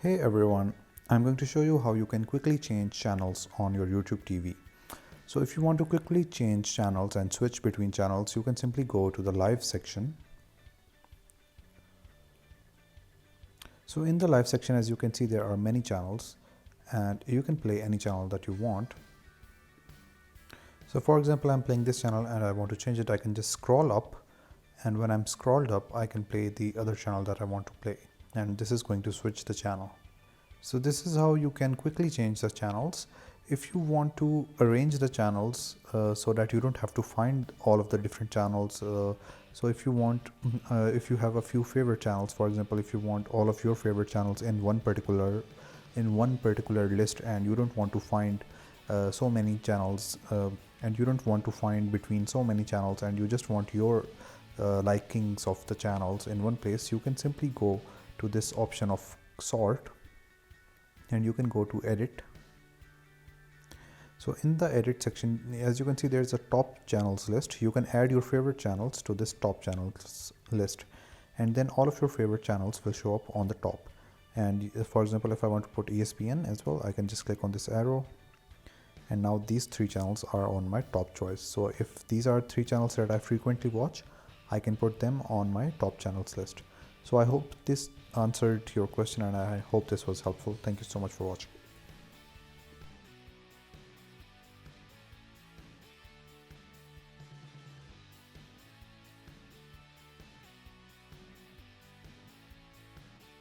Hey everyone, I'm going to show you how you can quickly change channels on your YouTube TV. So if you want to quickly change channels and switch between channels, you can simply go to the live section. So in the live section, as you can see, there are many channels and you can play any channel that you want. So for example, I'm playing this channel and I want to change it. I can just scroll up, and when I'm scrolled up, I can play the other channel that I want to play, and this is going to switch the channel. So this is how you can quickly change the channels. If you want to arrange the channels so that you don't have to find all of the different channels, so if you want, if you have a few favorite channels, for example, if you want all of your favorite channels in one particular list, and you don't want to find so many channels, and you don't want to find between so many channels, and you just want your likings of the channels in one place, you can simply go to this option of sort, and you can go to edit. So in the edit section, as you can see, there's a top channels list. You can add your favorite channels to this top channels list, and then all of your favorite channels will show up on the top. And for example, if I want to put ESPN as well, I can just click on this arrow, and now these three channels are on my top choice. So if these are three channels that I frequently watch, I can put them on my top channels list. So I hope this answered your question, and I hope this was helpful. Thank you so much for watching.